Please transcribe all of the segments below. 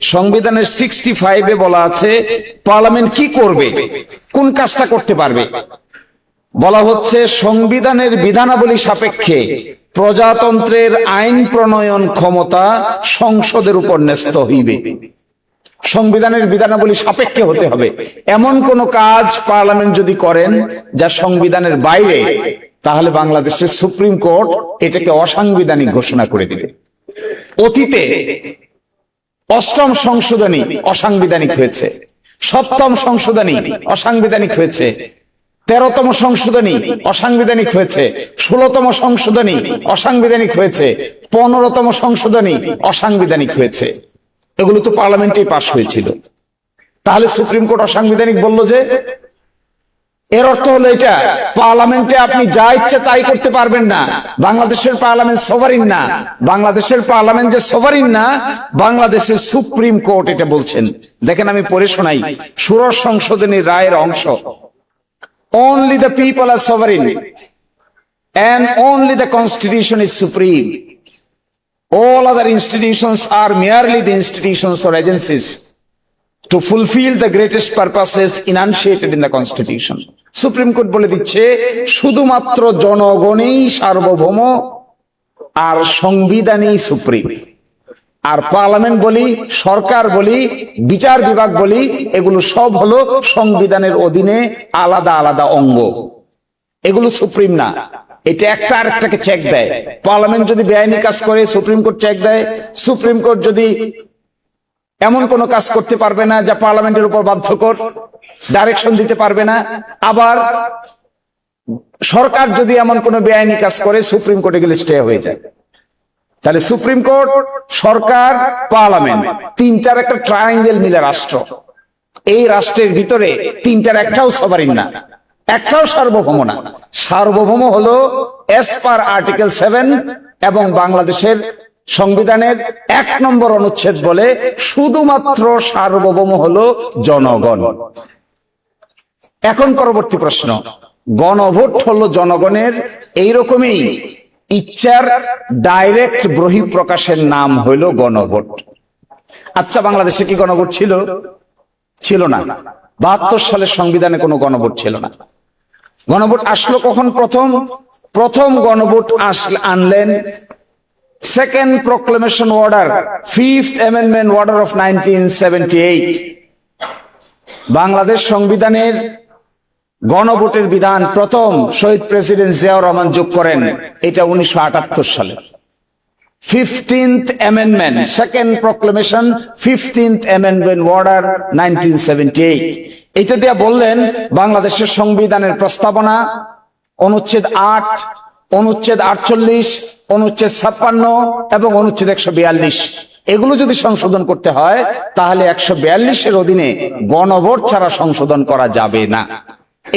সংবিধানের 65-এ বলা আছে পার্লামেন্ট কি করবে, কোন কাজটা করতে পারবে। বলা হচ্ছে সংবিধানের বিধানাবলী সাপেক্ষে প্রজাতন্ত্রের আইন প্রণয়ন ক্ষমতা সংসদের উপর ন্যস্ত হইবে। সংবিধানের বিধানাবলী সাপেক্ষে হতে হবে। এমন কোন কাজ পার্লামেন্ট যদি করেন যা সংবিধানের বাইরে, তাহলে বাংলাদেশের সুপ্রিম কোর্ট এটাকে অসাংবিধানিক ঘোষণা করে দিবে। অতীতে 8ম সংশোধনী অসাংবিধানিক হয়েছে, 7ম সংশোধনী অসাংবিধানিক হয়েছে, 13তম সংশোধনী অসাংবিধানিক হয়েছে, 16তম সংশোধনী অসাংবিধানিক হয়েছে, 15তম সংশোধনী অসাংবিধানিক হয়েছে। এগুলো তো পার্লামেন্টেই পাশ হয়েছিল। তাহলে সুপ্রিম কোর্ট অসাংবিধানিক বললো যে, এর অর্থ হলো এটা পার্লামেন্টে আপনি যা ইচ্ছে তাই করতে পারবেন না। বাংলাদেশের পার্লামেন্ট সভারিন না। বাংলাদেশের পার্লামেন্ট যে সভারিন না, বাংলাদেশের সুপ্রিম কোর্ট এটা বলছেন। দেখেন আমি পড়ে শোনাই ষোড়শ সংশোধনীর রায়ের অংশ। Only the people are sovereign and only the constitution is supreme. All other institutions are merely the institutions or agencies to fulfill the greatest purposes enunciated in the constitution. Supreme court বলে দিচ্ছে শুধুমাত্র জনগণই সার্বভৌম আর সংবিধানই supreme. আর parliament বলি, সরকার বলি, বিচার বিভাগ বলি, এগুলো সব হলো সংবিধানের অধীনে আলাদা আলাদা অঙ্গ। এগুলো সুপ্রিম না। এটা একটা আরেকটাকে চেক দেয়। পার্লামেন্ট যদি বেআইনি কাজ করে সুপ্রিম কোর্ট চেক দেয়। সুপ্রিম কোর্ট যদি এমন কোন কাজ করতে পারবে না যা পার্লামেন্টের উপর বাধ্যকর, ডাইরেকশন দিতে পারবে না। আবার সরকার যদি এমন কোন বেআইনি কাজ করে সুপ্রিম কোর্টে গেলে স্টে হয়ে যায়। তাহলে সুপ্রিম কোর্ট, সরকার, পার্লামেন্ট, তিনটার একটা ট্রায়াঙ্গেল মিলে রাষ্ট্র। এই রাষ্ট্রের ভিতরে তিনটার একটাও সভারিন না, একটাও সার্বভৌম না। সার্বভৌম হলো এস পার আর্টিকেল 7 এবং বাংলাদেশের সংবিধানের 1 নম্বর অনুচ্ছেদ বলে শুধুমাত্র সার্বভৌম হলো জনগণ। এখন পরবর্তী প্রশ্ন, গণভোট হলো জনগণের এইরকমই ইচ্ছার ডাইরেক্ট বহিঃপ্রকাশের নাম হইল গণভোট। আচ্ছা, বাংলাদেশে কি গণভোট ছিল? ছিল না। 72 সালের সংবিধানে কোনো গণভোট ছিল না। গণভোট আসলো কখন? প্রথম গণভোট আনলেন second proclamation order, 5th amendment order of 1978। Bangladesh সংবিধানের গণভোটের বিধান প্রথম শহীদ প্রেসিডেন্ট জিয়াউর রহমান যোগ করেন। এটা 1978 সালে 15th amendment, second proclamation, 15th amendment order 1978। এটা দিয়ে বললেন বাংলাদেশের সংবিধানের প্রস্তাবনা, অনুচ্ছেদ 8, অনুচ্ছেদ 48, অনুচ্ছেদ 56 এবং অনুচ্ছেদ 142, এগুলো যদি সংশোধন করতে হয় তাহলে 142-এর অধীনে গণভোট ছাড়া সংশোধন করা যাবে না।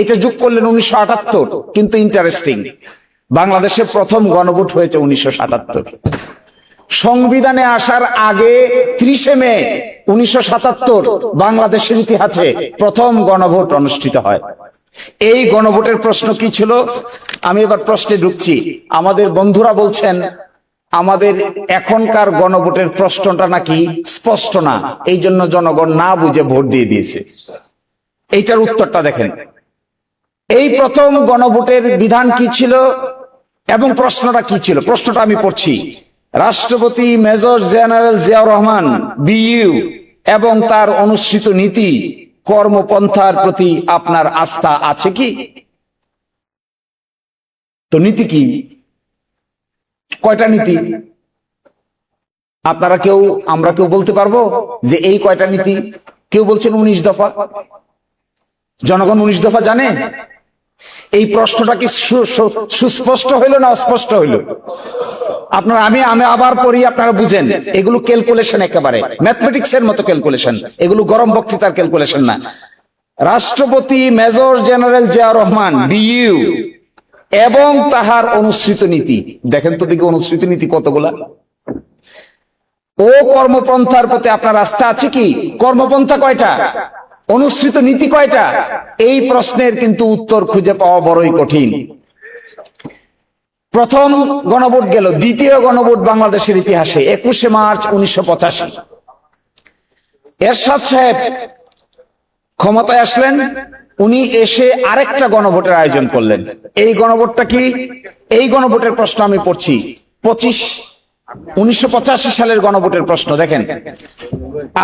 এটা যোগ করলেন 1978। কিন্তু ইন্টারেস্টিং, বাংলাদেশে প্রথম গণভোট হয়েছে 1977। সংবিধানে আসার আগে 30 মে 1977 বাংলাদেশের ইতিহাসে প্রথম গণভোট অনুষ্ঠিত হয়। এই গণভোটের প্রশ্ন কি ছিল? আমি এবার প্রশ্নে ঢুকছি। আমাদের বন্ধুরা বলছেন আমাদের এখনকার গণভোটের প্রশ্নটা নাকি স্পষ্ট না, এই জন্য জনগণ না বুঝে ভোট দিয়ে দিয়েছে। এইটার উত্তরটা দেখেন। এই প্রথম গণভোটের বিধান কি ছিল এবং প্রশ্নটা কি ছিল? প্রশ্নটা আমি পড়ছি। রাষ্ট্রপতি major general Ziaur Rahman BU এবং তার অনুসৃত নীতি কর্মপন্থার প্রতি আপনার আস্থা আছে কি? তো নীতি কি? কয়টা নীতি? আপনারা কেউ, আমরা কেউ বলতে পারবো যে এই কয়টা নীতি? কেউ বলছেন 19 দফা। জনগণ 19 দফা জানে? এই প্রশ্নটা কি সুস্পষ্ট হইল না অস্পষ্ট হইল? আপনারা, আমি আবার পড়ি, আপনারা বুঝেন। এগুলো ক্যালকুলেশন, একেবারে ম্যাথমেটিক্স এর মতো ক্যালকুলেশন। এগুলো গরম বক্তৃতার ক্যালকুলেশন না। রাষ্ট্রপতি major general Ziaur Rahman BU এবং তাহার অনুসৃত নীতি, দেখেন তো দেখি অনুসৃত নীতি কতগুলা। ও কর্মপন্থার প্রতি আপনার আস্থা আছে কি? কর্মপন্থা কয়টা? অনুসৃত নীতি কয়টা? এই প্রশ্নের কিন্তু উত্তর খুঁজে পাওয়া বড়ই কঠিন। প্রথম গণভোট গেল। দ্বিতীয় গণভোট বাংলাদেশের ইতিহাসে 21 মার্চ 1985। এরশাদ সাহেব ক্ষমতায় আসলেন, উনি এসে আরেকটা গণভোটের আয়োজন করলেন। এই গণভোটটা কি? এই গণভোটের প্রশ্ন আমি পড়ছি 1985 সালের গণভোটের প্রশ্ন। দেখেন,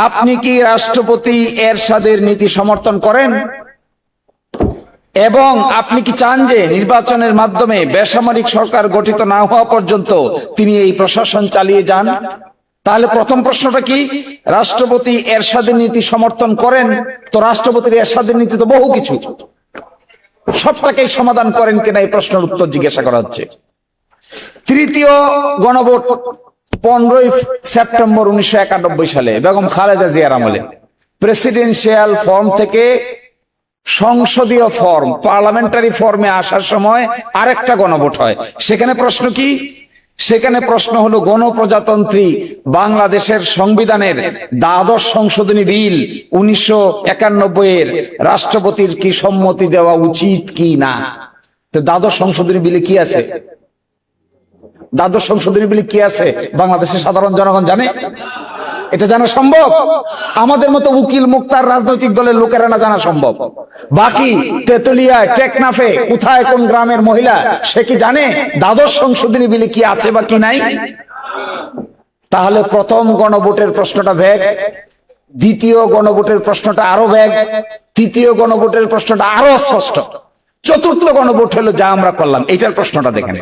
আপনি কি রাষ্ট্রপতি এরশাদের নীতি সমর্থন করেন এবং আপনি কি চান যে নির্বাচনের মাধ্যমে বেসামরিক সরকার গঠিত না হওয়া পর্যন্ত তিনি এই প্রশাসন চালিয়ে যান? তাহলে প্রথম প্রশ্নটা কি? রাষ্ট্রপতি এরশাদের নীতি সমর্থন করেন? তো রাষ্ট্রপতির এরশাদের নীতি তো বহু কিছু, সবটাকেই সমাধান করেন কিনা এই প্রশ্নের উত্তর জিজ্ঞাসা করা হচ্ছে। তৃতীয় গণভোট 15 সেপ্টেম্বর 1991 সালে বেগম খালেদা জিয়ার আমলে প্রেসিডেন্সিয়াল ফর্ম থেকে সংসদীয় ফর্ম, পার্লামেন্টারি ফর্মে আসার সময় আরেকটা গণভোট হয়। সেখানে প্রশ্ন কি? সেখানে প্রশ্ন হলো গণপ্রজাতন্ত্রী বাংলাদেশের সংবিধানের দ্বাদশ সংশোধনী বিল 1991 এর রাষ্ট্রপতির কি সম্মতি দেওয়া উচিত কি না। তো দ্বাদশ সংশোধনী বিলে কি আছে? দ্বাদশ সংশোধনী বিলে কি আছে বাংলাদেশের সাধারণ জনগণ জানে? এটা জানা সম্ভব? আমাদের মতো উকিল মুক্তার রাজনৈতিক দলের লোকেরা না জানা সম্ভব। বাকি তেতুলিয়ায়, টেকনাফে, কোথায় কোন গ্রামের মহিলা সে কি জানে দ্বাদশ সংশোধনী বিলে কি আছে বা কি নাই? তাহলে প্রথম গণভোটের প্রশ্নটা ভ্যাগ, দ্বিতীয় গণভোটের প্রশ্নটা আরো ভ্যাগ, তৃতীয় গণভোটের প্রশ্নটা আরো স্পষ্ট, চতুর্থ গণভোট হলো যা আমরা করলাম। এইটার প্রশ্নটা দেখেন।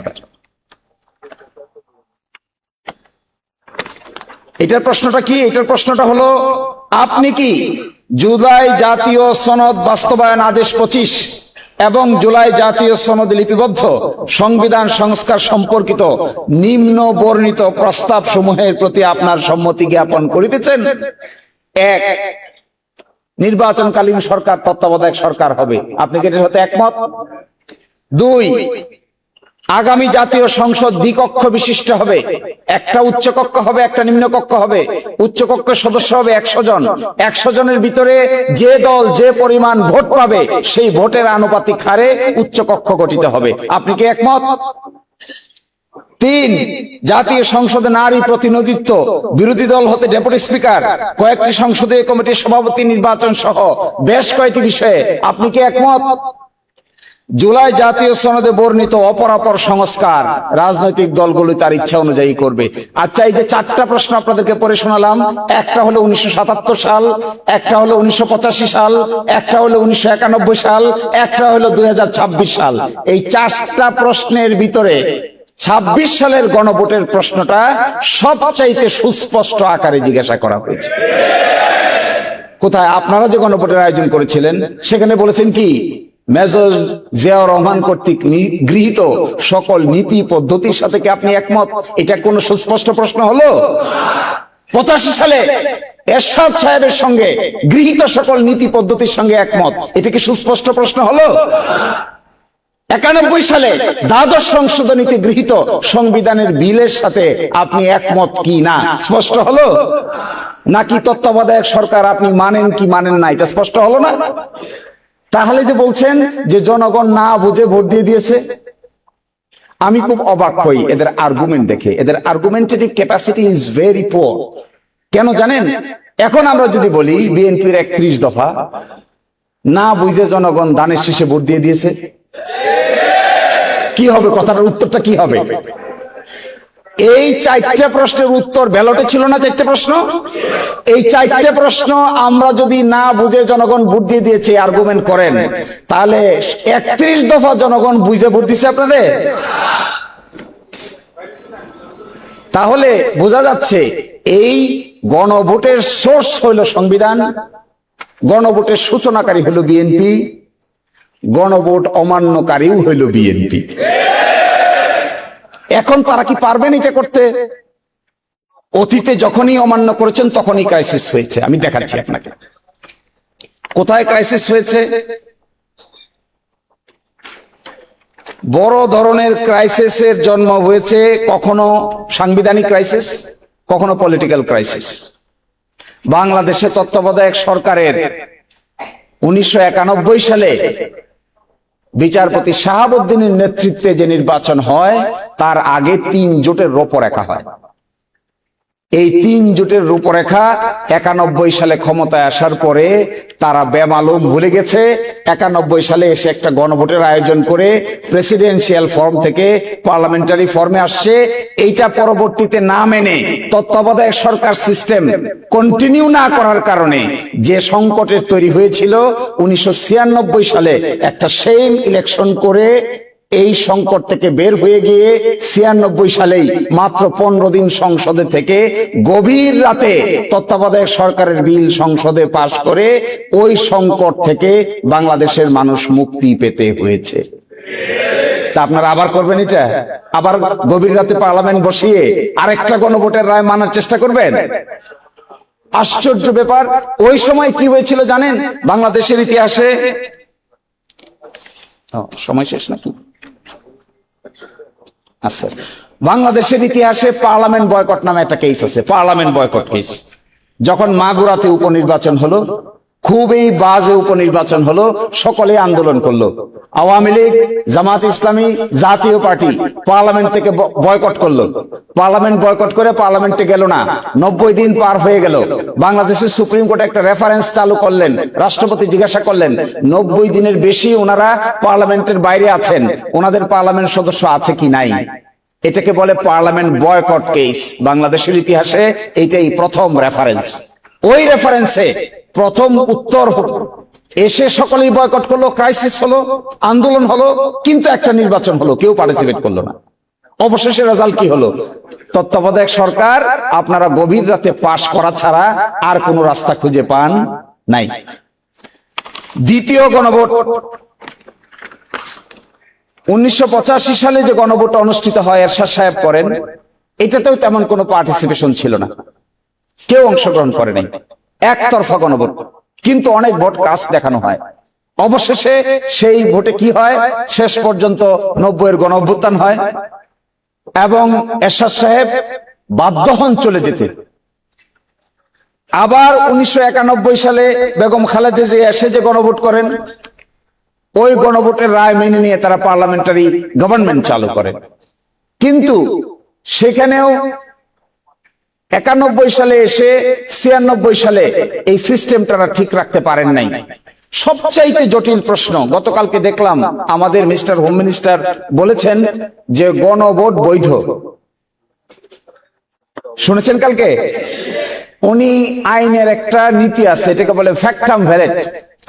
এটার প্রশ্নটা কি? এটার প্রশ্নটা হলো, আপনি কি জুলাই জাতীয় সনদ বাস্তবায়ন আদেশ 25 এবং জুলাই জাতীয় সনদ লিপিবদ্ধ সংবিধান সংস্কার সম্পর্কিত নিম্ন বর্ণিত প্রস্তাব সমূহের প্রতি আপনার সম্মতি জ্ঞাপন করিতেছেন? 1, নির্বাচনকালীন সরকার তত্ত্বাবধায়ক সরকার হবে। আপনি কি এটার সাথে একমত? 2, আগামী জাতীয় সংসদ দ্বিকক্ষ বিশিষ্ট হবে, একটা উচ্চ কক্ষ হবে, একটা নিম্ন কক্ষ হবে। উচ্চ কক্ষের সদস্য হবে 100 জন। 100 জনের ভিতরে যে দল যে পরিমাণ ভোট পাবে সেই ভোটের আনুপাতিক হারে উচ্চ কক্ষ গঠিত হবে। আপনি কি একমত? 3, জাতীয় সংসদে নারী প্রতিনিধিত্ব, বিরোধী দল হতে ডেপুটি স্পিকার, কয়েকটি সংসদীয় কমিটির সভাপতি নির্বাচন সহ বেশ কয়েকটি বিষয়ে আপনি কি একমত? জুলাই জাতীয় সনদে বর্ণিত অপরাপর সংস্কার রাজনৈতিক দলগুলো তার ইচ্ছা অনুযায়ী করবে। আচ্ছা, এই যে 4টা প্রশ্ন আপনাদেরকে পড়ে শোনালাম, একটা হলো 1977 সাল, একটা হলো 1985 সাল, একটা হলো 1991 সাল, একটা হলো 2026 সাল। এই 4টা প্রশ্নের ভিতরে 26 সালের গণভোটের প্রশ্নটা সবচাইতে সুস্পষ্ট আকারে জিজ্ঞাসা করা হয়েছে। কোথায়? আপনারা যে গণভোটের আয়োজন করেছিলেন সেখানে বলেছেন কি? মেজর জিয়াউর রহমান কর্তৃক গৃহীত সকল নীতি পদ্ধতির সাথে কি আপনি একমত? এটা কোন সুস্পষ্ট প্রশ্ন হলো? 85 সালে এরশাদ সাহেবের সঙ্গে গৃহীত সকল নীতি পদ্ধতির সঙ্গে একমত, এটা কি সুস্পষ্ট প্রশ্ন হলো? 91 সালে দ্বাদশ সংশোধনীতে গৃহীত সংবিধানের বিলের সাথে আপনি একমত কি না স্পষ্ট হলো? নাকি তত্ত্বাবধায়ক সরকার আপনি মানেন কি মানেন না এটা স্পষ্ট হলো না? তাহলে যে বলছেন যে জনগণ না বুঝে ভোট দিয়ে দিয়েছে, আমি খুব অবাক হই এদের আর্গুমেন্ট দেখে। এদের argumentative capacity is very poor. কেন জানেন? এখন আমরা যদি বলি বিএনপির 31 দফা না বুঝে জনগণ দানের শীষে ভোট দিয়ে দিয়েছে, কি হবে? কথাটার উত্তরটা কি হবে? এই 4টে প্রশ্নের উত্তর ব্যালটে ছিল না? 4টে প্রশ্ন, এই 4টে প্রশ্ন আমরা যদি না বুঝে জনগণ ভোট দিয়ে দিয়েছে আর্গুমেন্ট করেন, তাহলে 31 দফা জনগণ বুঝে ভোট দিচ্ছে আপনাদের? তাহলে বোঝা যাচ্ছে এই গণভোটের সোর্স হইল সংবিধান, গণভোটের সূচনাকারী হলো বিএনপি, গণভোট অমান্যকারীও হইল বিএনপি। এখন তারা কি পারবেন এটা করতে? অতীতে যখনই অমান্য করেছেন তখনই ক্রাইসিস হয়েছে। আমি দেখাচ্ছি আপনাকে কোথায় ক্রাইসিস হয়েছে। বড় ধরনের ক্রাইসিসের জন্ম হয়েছে কখনো সাংবিধানিক ক্রাইসিস, কখনো পলিটিক্যাল ক্রাইসিস। বাংলাদেশে তত্ত্বাবধায়ক সরকারের 1991 সালে বিচারপতি শাহাবুদ্দিনের নেতৃত্বে যে নির্বাচন হয় তার আগে 3 জোটের রূপরেখা হয়। এই তিন জোটের রূপরেখা 91 সালে ক্ষমতায় আসার পরে তারা বেমালুম ভুলে গেছে। 91 সালে এসে একটা গণভোটের আয়োজন করে প্রেসিডেন্সিয়াল ফর্ম থেকে পার্লামেন্টারি ফর্মে আসছে। এইটা পরবর্তীতে না মেনে তত্ত্বাবধায়ক সরকার সিস্টেম কন্টিনিউ না করার কারণে যে সংকটের তৈরি হয়েছিল, 1996 সালে একটা সেম ইলেকশন করে এই সংকট থেকে বের হয়ে গিয়ে 96 সালেই মাত্র 15 দিন সংসদে থেকে গভীর রাতে তত্ত্বাবধায়ক সরকারের বিল সংসদে পাশ করে ওই সংকট থেকে বাংলাদেশের মানুষ মুক্তি পেতে হয়েছে। তা আপনারা আবার করবেন এটা? আবার গভীর রাতে পার্লামেন্ট বসিয়ে আরেকটা গণভোটের রায় মানার চেষ্টা করবেন? আশ্চর্য ব্যাপার। ওই সময় কি হয়েছিল জানেন? বাংলাদেশের ইতিহাসে সময় শেষ নাকি? আচ্ছা, বাংলাদেশের ইতিহাসে পার্লামেন্ট বয়কট নামে একটা কেস আছে, পার্লামেন্ট বয়কট কেস। যখন মাগুরাতে উপনির্বাচন হলো, খুবই বাজে উপনির্বাচন হলো, সকলে আন্দোলন করলো। আওয়ামী লীগ, জামাত ইসলামী, জাতীয় পার্টি পার্লামেন্ট থেকে বয়কট করলো। পার্লামেন্ট বয়কট করে পার্লামেন্টে গেল না। 90 দিন পার হয়ে গেল। বাংলাদেশের সুপ্রিম কোর্ট একটা রেফারেন্স চালু করলেন। রাষ্ট্রপতি জিজ্ঞাসা করলেন, 90 দিনের বেশি ওনারা পার্লামেন্টের বাইরে আছেন, ওনাদের পার্লামেন্ট সদস্য আছে কি নাই? এটাকে বলে পার্লামেন্ট বয়কট কেস। বাংলাদেশের ইতিহাসে এইটাই প্রথম রেফারেন্স। ওই রেফারেন্সে প্রথম উত্তর এসে সকলেই বয়কট করলো, ক্রাইসিস হলো, আন্দোলন হলো, কিন্তু একটা নির্বাচন হলো, কেউ পার্টিসিপেট করলো না। অবশেষে রেজাল্ট কি হলো? তত্ত্বাবধায়ক সরকার আপনারা গভীর রাতে পাশ করা ছাড়া আর কোন রাস্তা খুঁজে পান নাই। দ্বিতীয় গণভোট 1985 সালে যে গণভোট অনুষ্ঠিত হয়, এরশাদ সাহেব করেন, এটাতেও তেমন কোনো পার্টিসিপেশন ছিল না, কেউ অংশগ্রহণ করে নাই, একতরফা গণভোট, কিন্তু অনেক ভোট কাজ দেখানো হয়। অবশেষে সেই ভোটে কি হয়? শেষ পর্যন্ত 90-এর গণঅভ্যুত্থান হয় এবং এরশাদ সাহেব বাধ্য হন চলে যেতে। আবার 1991 সালে বেগম খালেদা জিয়া এসে যে গণভোট করেন, ওই গণভোটের রায় মেনে নিয়ে তারা পার্লামেন্টারি গভর্নমেন্ট চালু করেন। কিন্তু সেখানেও 91 সালে এসে 96 সালে এই সিস্টেমটা ঠিক রাখতে পারেন নাই। সবচাইতে জটিল প্রশ্ন, গতকালকে দেখলাম আমাদের মিস্টার হোম মিনিস্টার বলেছেন যে গণভোট বৈধ। শুনেছেন কালকে? উনি আইনের একটা নীতি আছে, এটাকে বলে ফ্যাক্টাম ভ্যালিড।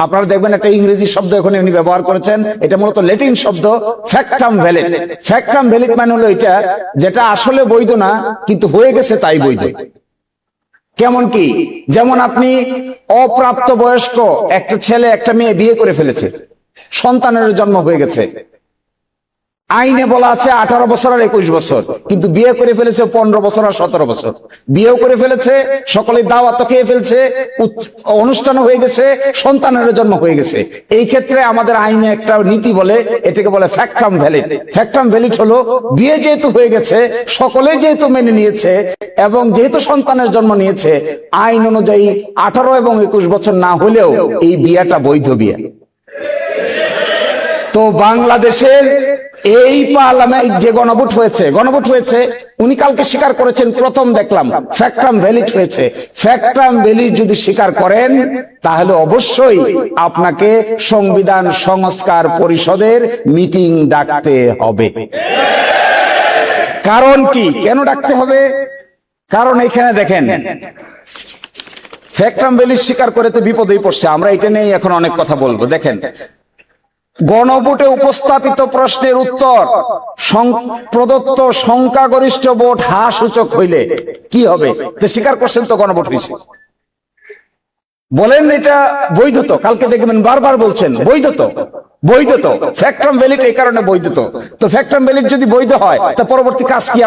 আপনারা দেখবেন একটা ইংরেজি শব্দ এখানে উনি ব্যবহার করেছেন, এটা মূলত ল্যাটিন শব্দ, ফ্যাক্টাম ভ্যালিড। ফ্যাক্টাম ভ্যালিড মানে হলো এটা যেটা আসলে বৈধ না, কিন্তু হয়ে গেছে তাই বৈধ। কেমন কি? যেমন আপনি অপ্রাপ্ত বয়স্ক একটা ছেলে একটা মেয়ে বিয়ে করে ফেলেছে, সন্তানের জন্ম হয়ে গেছে, আইনে বলা আছে 18 বছর আর 21 বছর, কিন্তু বিয়ে করে ফেলেছে 15 বছর আর 17 বছর। বিয়েও করে ফেলেছে, সকলে দাওয়াত খেয়ে ফেলছে, অনুষ্ঠান হয়ে গেছে, সন্তানের জন্ম হয়ে গেছে। এই ক্ষেত্রে আমাদের আইনে একটা নীতি বলে, এটাকে বলে ফ্যাক্টাম ভ্যালিড। ফ্যাক্টাম ভ্যালিড হলো বিয়ে যেহেতু হয়ে গেছে, সকলে যেহেতু মেনে নিয়েছে এবং যেহেতু সন্তানের জন্ম নিয়েছে, আইন অনুযায়ী 18 এবং 21 বছর না হলেও এই বিয়েটা বৈধ বিয়ে। তো বাংলাদেশের এই পার্লামেন্ট যে গণভোট হয়েছে, উনি কালকে স্বীকার করেছেন, প্রথম দেখলাম ফ্যাক্টাম ভ্যালিড হয়েছে। ফ্যাক্টাম ভ্যালিড যদি স্বীকার করেন, তাহলে অবশ্যই আপনাকে সংবিধান সংস্কার পরিষদের মিটিং ডাকতে হবে। কারণ কি? কেন ডাকতে হবে? কারণ এখানে দেখেন, ফ্যাক্টাম ভ্যালিড স্বীকার করে তো বিপদেই পড়ছে। আমরা এটা নিয়ে এখন অনেক কথা বলবো। দেখেন, গণভোটে উপস্থাপিত প্রশ্নের উত্তর প্রদত্ত সংখ্যাগরিষ্ঠ ভোট হ্রাস সূচক হইলে কি হবে? স্বীকার করছেন তো গণভোট হয়েছে, বলেন এটা বৈধ তো। কালকে দেখবেন বারবার বলছেন বৈধ তো, ফ্যাক্টাম ভ্যালিড এই কারণে বৈধ তো ফ্যাক্টাম ভ্যালিড যদি বৈধ হয়, তা পরবর্তী কাজ কি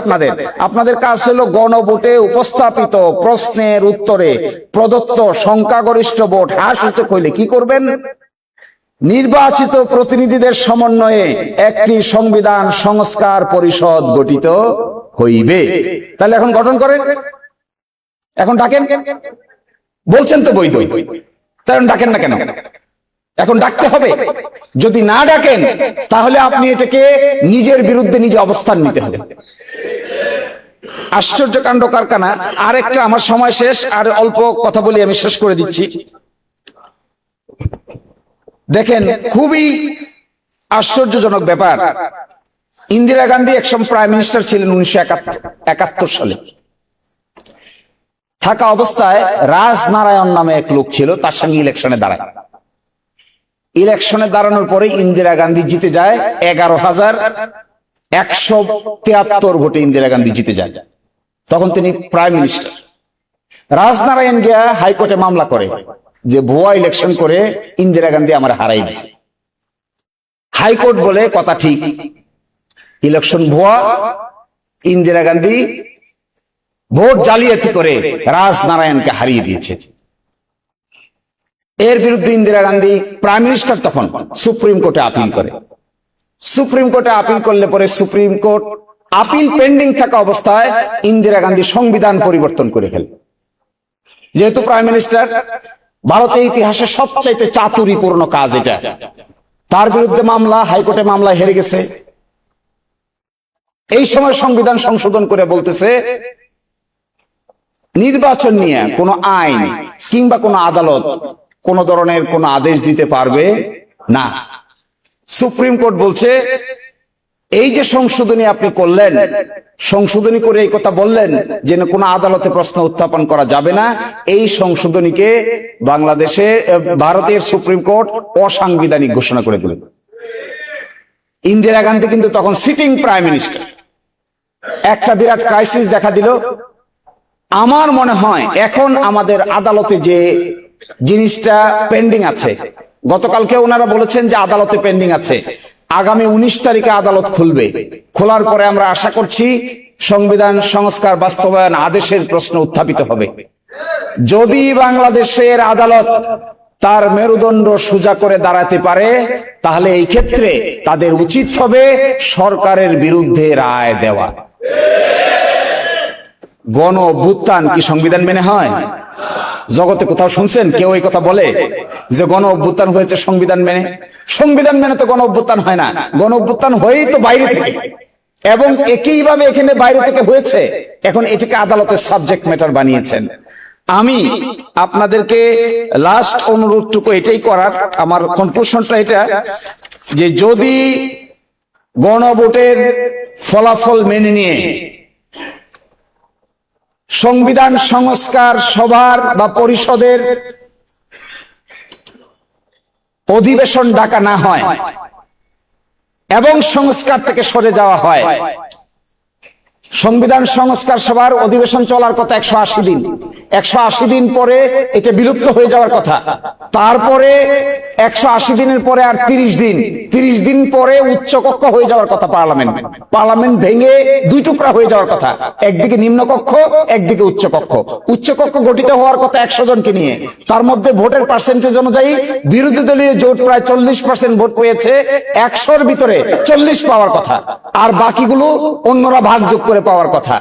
আপনাদের কাজ হলো গণভোটে উপস্থাপিত প্রশ্নের উত্তরে প্রদত্ত সংখ্যাগরিষ্ঠ ভোট হ্রাস সূচক হইলে কি করবেন? নির্বাচিত প্রতিনিধিদের সমন্বয়ে একটি সংবিধান সংস্কার পরিষদ গঠিত হইবে। তাহলে এখন গঠন করেন, এখন ডাকেন। বলছেন তো বৈধ, তাই ডাকেন না কেন? এখন ডাকতে হবে। যদি না ডাকেন, তাহলে আপনি এটাকে নিজের বিরুদ্ধে নিজে অবস্থান নিতে হবে। আশ্চর্য কাণ্ড কারখানা। আরেকটা, আমার সময় শেষ, আর অল্প কথা বলি, আমি শেষ করে দিচ্ছি। দেখেন, খুবই আশ্চর্যজনক ব্যাপার। ইন্দিরা গান্ধী একসময় প্রাইম মিনিস্টার ছিলেন 1971 সালে। থাকা অবস্থায় রাজনারায়ণ নামে এক লোক ছিল, তার সঙ্গে ইলেকশনে দাঁড়ায়। ইলেকশনে দাঁড়ানোর পরে ইন্দিরা গান্ধী জিতে যায় 11,173 ভোটে ইন্দিরা গান্ধী জিতে যায়। তখন তিনি প্রাইম মিনিস্টার। রাজনারায়ণ গিয়া হাইকোর্টে মামলা করে যে ভুয়া ইলেকশন করে ইন্দিরা গান্ধী আমার হারাই দিয়েছে। হাইকোর্ট বলে কথা ঠিক, ইলেকশন ভুয়া, ইন্দিরা গান্ধী ভোট জালিয়াতি করে রাজনারায়ণকে হারিয়ে দিয়েছে। এর বিরুদ্ধে ইন্দিরা গান্ধী প্রাইম মিনিস্টার তখন সুপ্রিম কোর্টে আপিল করে। সুপ্রিম কোর্টে আপিল করলে পরে সুপ্রিম কোর্ট আপিল পেন্ডিং থাকা অবস্থায় ইন্দিরা গান্ধী সংবিধান পরিবর্তন করে ফেলে। যেহেতু প্রাইম মিনিস্টার, ভারতের ইতিহাসে সবচাইতে চাতুরীপূর্ণ কাজ এটা। তার বিরুদ্ধে মামলা, হাইকোর্টে মামলা হেরে গেছে। এই সময় সংবিধান সংশোধন করে বলতেছে নির্বাচন নিয়ে কোন আইন কিংবা কোন আদালত কোন ধরনের কোন আদেশ দিতে পারবে না। সুপ্রিম কোর্ট বলছে এই যে সংশোধনী আপনি করলেন, সংশোধনী করে এই কথা বললেন যে কোন আদালতে প্রশ্ন উত্থাপন করা যাবে না, এই সংশোধনীকে ভারতের সুপ্রিম কোর্ট অসাংবিধানিক ঘোষণা করে দিলেন। ইন্দিরা গান্ধী কিন্তু তখন সিটিং প্রাইম মিনিস্টার। একটা বিরাট ক্রাইসিস দেখা দিল। আমার মনে হয় এখন আমাদের আদালতে যে জিনিসটা পেন্ডিং আছে, গতকালকে ওনারা বলেছেন যে আদালতে পেন্ডিং আছে, আগামী 19 তারিখে আদালত খুলবে। খোলার পরে আমরা আশা করছি সংবিধান সংস্কার বাস্তবায়ন আদেশের প্রশ্ন উত্থাপিত হবে। যদি বাংলাদেশের আদালত তার মেরুদণ্ড সোজা করে দাঁড়াতে পারে, তাহলে এই ক্ষেত্রে তাদের উচিত হবে সরকারের বিরুদ্ধে রায় দেওয়া। গণ অভ্যুত্থান কি সংবিধান মেনে হয়? জগতে কোথাও শুনছেন কেউ এই কথা বলে যে গণ অভ্যুত্থান হয়েছে সংবিধান মেনে? সংবিধান মেনে তো গণ অভ্যুত্থান হয় না। গণ অভ্যুত্থান হয়েই তো বাইরে থেকে, এবং একইভাবে এখানে বাইরে থেকে হয়েছে। এখন এটাকে আদালতের সাবজেক্ট ম্যাটার বানিয়েছেন। আমি আপনাদেরকে লাস্ট অনুরোধটুকু এটাই করার, আমার কনক্লুশনটা এটা যে যদি গণভোটের ফলাফল মেনে নিয়ে সংবিধান সংস্কার সভার বা পরিষদের অধিবেশন ডাকা না হয় এবং সংস্কার থেকে সরে যাওয়া হয়, সংবিধান সংস্কার সভার অধিবেশন চলার কথা 180 দিন, 180 দিন পরে এটা বিলুপ্ত হয়ে যাওয়ার কথা। তারপরে 180 দিনের পরে আর 30 দিন পরে উচ্চকক্ষ হয়ে যাওয়ার কথা। পার্লামেন্ট ভেঙে দুই টুকরা হয়ে যাওয়ার কথা, একদিকে নিম্নকক্ষ, একদিকে উচ্চকক্ষ। উচ্চকক্ষ গঠিত হওয়ার কথা 100 জনকে নিয়ে। তার মধ্যে ভোটের পার্সেন্টেজ অনুযায়ী বিরোধী দলীয় জোট প্রায় 40% ভোট পেয়েছে, 100-র ভিতরে 40 পাওয়ার কথা, আর বাকিগুলো অন্যরা ভাগযোগ করে পাওয়ার কথা।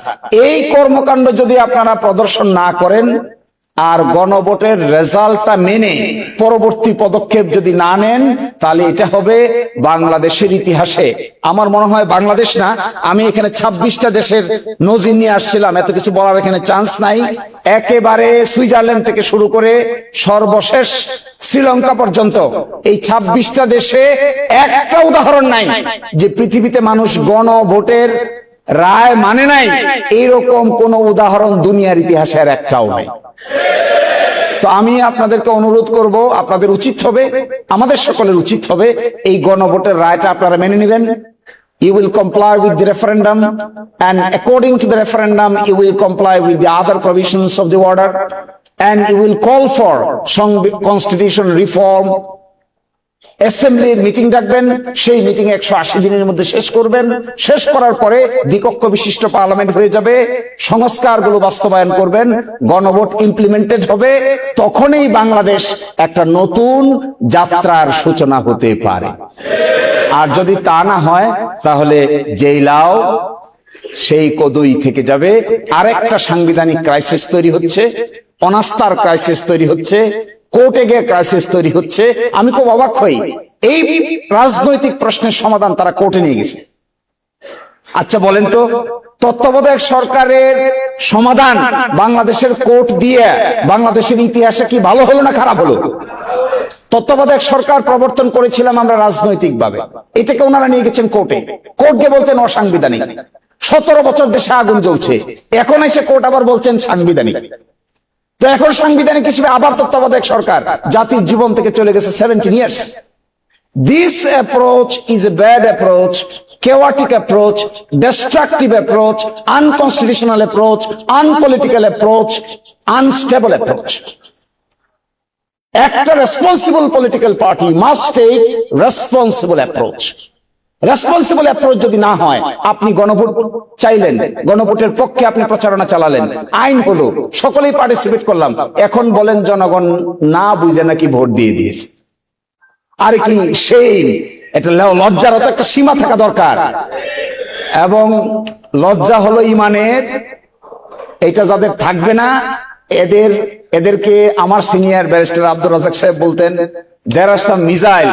এই কর্মকাণ্ড যদি আপনারা প্রদর্শন না করেন আর গণভোটের রেজাল্টটা মেনে পরবর্তী পদক্ষেপ যদি না নেন, তাহলে এটা হবে বাংলাদেশের ইতিহাসে, আমার মনে হয় বাংলাদেশ না, আমি এখানে 26টা দেশের নজির নিয়ে আসছিলাম, এত কিছু বলার এখানে চান্স নাই। একেবারে সুইজারল্যান্ড থেকে শুরু করে সর্বশেষ শ্রীলঙ্কা পর্যন্ত এই 26টা দেশে একটা উদাহরণ নাই যে পৃথিবীতে মানুষ গণভোটের রায় মানে নাই, এইরকম কোন উদাহরণ দুনিয়ার ইতিহাসের একটাও নাই। তো আমি আপনাদেরকে অনুরোধ করব, আপনাদের উচিত হবে, আমাদের সকলের উচিত হবে এই গণভোটের রায়টা আপনারা মেনে নেবেন। You will comply with the referendum, and according to the referendum you will comply with the other provisions of the order, and you will call for constitution reform. অ্যাসেম্বলির মিটিং ডাকবেন, সেই মিটিং 180 দিনের মধ্যে শেষ করবেন। শেষ করার পরে দ্বিকক্ষ বিশিষ্ট পার্লামেন্ট হয়ে যাবে, সংস্কারগুলো বাস্তবায়ন করবেন, গণভোট ইমপ্লিমেন্টেড হবে। তখনই বাংলাদেশ একটা নতুন যাত্রার সূচনা হতে পারে। আর যদি তা না হয়, তাহলে যেই লাও সেই কদই থেকে যাবে। আরেকটা সাংবিধানিক ক্রাইসিস তৈরি হচ্ছে, অনাস্থার ক্রাইসিস তৈরি হচ্ছে, কোর্টে গিয়ে ক্রাইসিস তৈরি হচ্ছে। আমি খুব অবাক হই, এই রাজনৈতিক প্রশ্নের সমাধান তারা কোর্টে নিয়ে গেছে। আচ্ছা বলেন তো, তত্ত্বাবধায়ক সরকারের সমাধান বাংলাদেশের কোর্ট দিয়ে বাংলাদেশের ইতিহাসে কি ভালো হলো না খারাপ হলো? তত্ত্বাবধায়ক সরকার প্রবর্তন করেছিলাম আমরা রাজনৈতিকভাবে, এটাকে ওনারা নিয়ে গেছেন কোর্টে, কোর্ট গিয়ে বলছেন অসাংবিধানিক। 17 বছর দেশে আগুন জ্বলছে, এখন এসে কোর্ট আবার বলছেন সাংবিধানিক। তো এখন সাংবিধানিক হিসেবে আবার তত্ত্বাবধায়ক সরকার, জাতির জীবন থেকে চলে গেছে 17 years. This approach is a bad approach, chaotic approach, destructive approach, unconstitutional approach, unpolitical approach, unstable approach. একটা responsible political party must take responsible approach. Responsible approach যদি না হয়, আপনি গণভোট চাইলেন, গণভোটের পক্ষে আপনি প্রচারণা চালালেন, আইন হলো, সকলেই পার্টিসিপেট করলাম, এখন বলেন জনগণ না বুঝে নাকি ভোট দিয়ে দিয়েছে। আর কি সেই এটা লজ্জার তো একটা সীমা থাকা দরকার, এবং লজ্জা হলো ইমানের। এটা যাদের থাকবে না, এদেরকে আমার সিনিয়র ব্যারিস্টার আব্দুর রাজ্জাক সাহেব বলতেন, there are some missile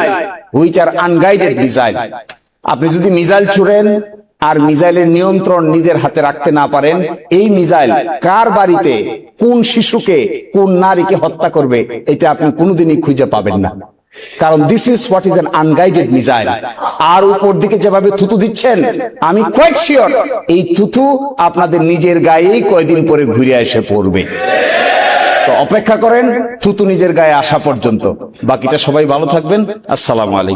which are unguided missile. আপনি যদি মিসাইল ছুড়েন আর মিসাইলের নিয়ন্ত্রণ নিজের হাতে রাখতে না পারেন, এই মিসাইল কার বাড়িতে কোন শিশুকে কোন নারীকে হত্যা করবে এটা আপনি কোনোদিনই খুঁজে পাবেন না, কারণ this is what is an unguided missile. আর উপর দিকে যেভাবে থুতু দিচ্ছেন, আমি কোয়াইট শিওর এই থুতু আপনাদের নিজের গায়েই কয়দিন পরে ঘুরে এসে পড়বে। তো অপেক্ষা করেন থুতু নিজের গায়ে আসা পর্যন্ত। বাকিটা সবাই ভালো থাকবেন। আসসালামু আলাইকুম।